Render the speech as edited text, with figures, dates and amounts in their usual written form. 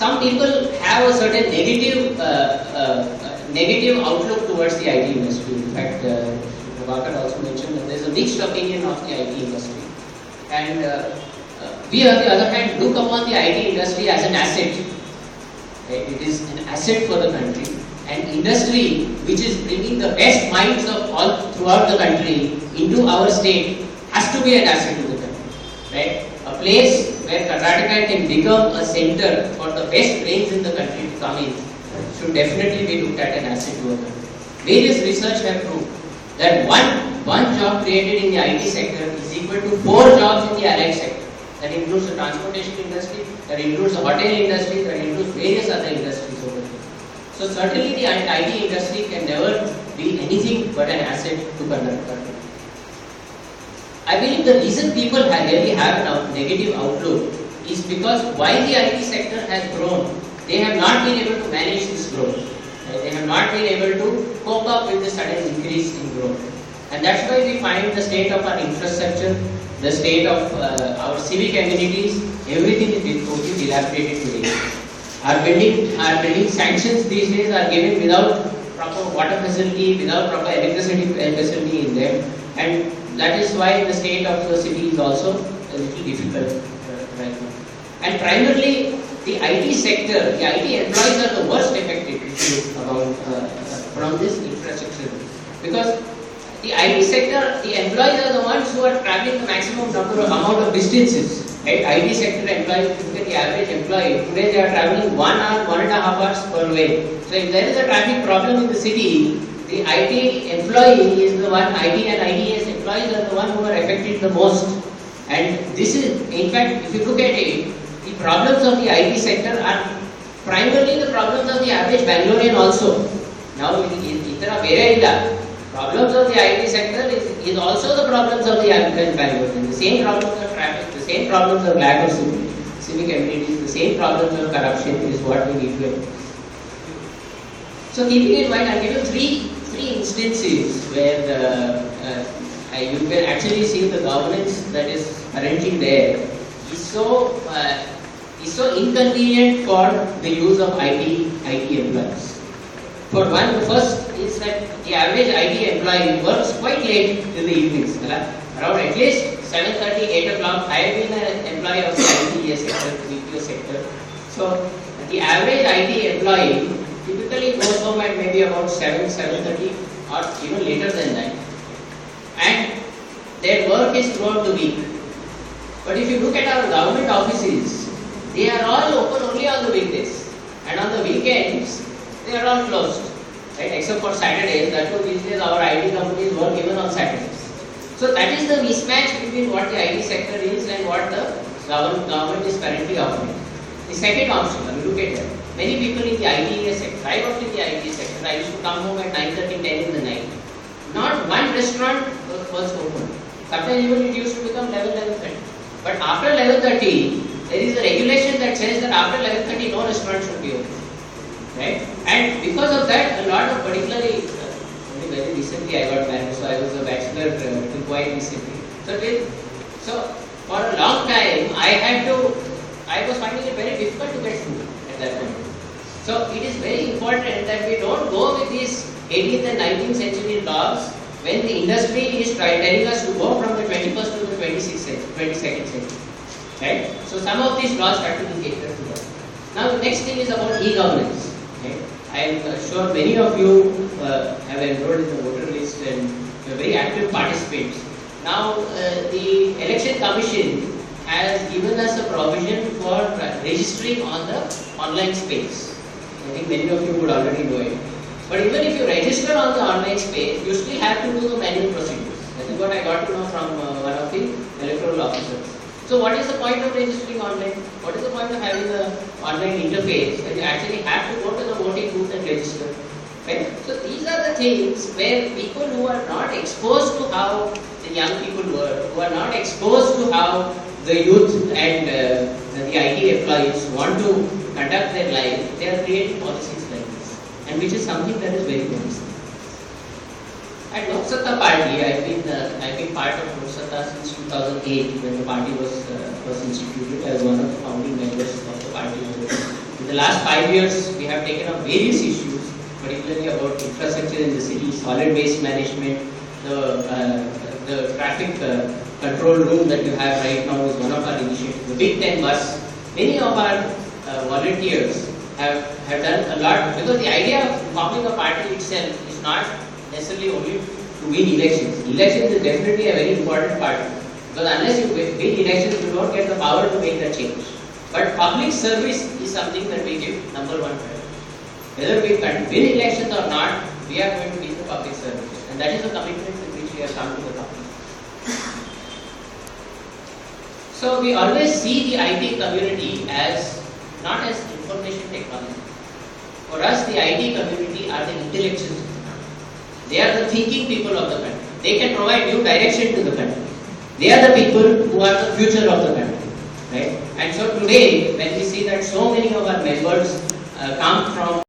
some people have a certain negative outlook towards the IT industry. In fact, Prabhakar also mentioned that there is a mixed opinion of the IT industry. And we, on the other hand, look upon the IT industry as an asset. Right? It is an asset for the country. An industry which is bringing the best minds of all throughout the country into our state has to be an asset to the country. Right? A place where Karnataka can become a center for the best brains in the country to come in should definitely be looked at an asset to our country. Various research have proved that one job created in the IT sector is equal to 4 jobs in the allied sector. That includes the transportation industry, that includes the hotel industry, that includes various other industries over here. So certainly the IT industry can never be anything but an asset to Karnataka. I believe the reason people really have a negative outlook is because while the IT sector has grown, they have not been able to manage this growth. They have not been able to cope up with the sudden increase in growth. And that's why we find the state of our infrastructure, the state of our civic amenities, everything is totally dilapidated today. Our building sanctions these days are given without proper water facility, without proper electricity facility in them, and that is why the state of the city is also a little difficult right now. And primarily, the IT sector, the IT employees are the worst affected from this infrastructure, because the IT sector, the employees are the ones who are traveling the maximum amount of distances. Right? IT sector employees, if you look at the average employee, today they are traveling 1 hour, 1.5 hours per way. So if there is a traffic problem in the city, the IT employee is the one, IT and ITS employees are the one who are affected the most. And this is, in fact, if you look at it, the problems of the IT sector are primarily the problems of the average Bangalorean also. Now, problems of the IT sector is also the problems of the average Bangalorean. The same problems of traffic, the same problems of lack of civic amenities, the same problems of corruption is what we need to address. So keeping in mind, I'll give you three instances where you can actually see the governance that is currently there is so inconvenient for the use of IT employees. For one, the first is that the average IT employee works quite late in the evenings. Around at least 7:30, 8 o'clock. I have been an employee of the ITES sector, BPO sector. So the average IT employee typically goes home at maybe about 7:30 or even later than that. And their work is throughout the week. But if you look at our government offices, they are all open only on the weekdays. And on the weekends, they are all closed. Right? Except for Saturdays, that too these days our IT companies work even on Saturdays. So that is the mismatch between what the IT sector is and what the government is currently offering. The second option, I mean, look at that. Many people in the IT sector, I worked in the IT sector, I used to come home at 9:30, 10 in the night. Not one restaurant was open. Sometimes even it used to become 11:30. But after 11:30, there is a regulation that says that after 11:30, no restaurant should be open. Right? And because of that, a lot of particularly, only very recently I got married, so I was a bachelor quite recently. So for a long time, I was finding it very difficult to get food at that point. So it is very important that we don't go with these 18th and 19th century laws when the industry is telling us to go from the 21st to the 22nd century. Right? So some of these laws have to be catered to that. Now the next thing is about e-governance. Okay. I am sure many of you have enrolled in the voter list and you are very active participants. Now, the Election Commission has given us a provision for registering on the online space. I think many of you would already know it. But even if you register on the online space, you still have to do the manual procedures. That is what I got to know from one of the electoral officers. So what is the point of registering online? What is the point of having an online interface when you actually have to go to the voting booth and register? Right? So these are the things where people who are not exposed to how the young people work, who are not exposed to how the youth and the IT employees want to conduct their life, they are creating policies like this, and which is something that is very promising. At Lok Satta Party, I've been part of Lok Satta since 2008 when the party was instituted as one of the founding members of the party. In the last 5 years, we have taken up various issues, particularly about infrastructure in the city, solid waste management, the traffic control room that you have right now is one of our initiatives. The Big Ten bus. Many of our volunteers have done a lot, because the idea of forming a party itself is not necessarily only to win elections. Elections is definitely a very important part, because unless you win elections, you don't get the power to make that change. But public service is something that we give number one priority. Whether we win elections or not, we are going to be the public service, and that is the commitment with which we have come to the company. So we always see the IT community as not as information technology. For us, the IT community are the intellectuals. They are the thinking people of the country. They can provide new direction to the country. They are the people who are the future of the country. Right? And so today, when we see that so many of our members come from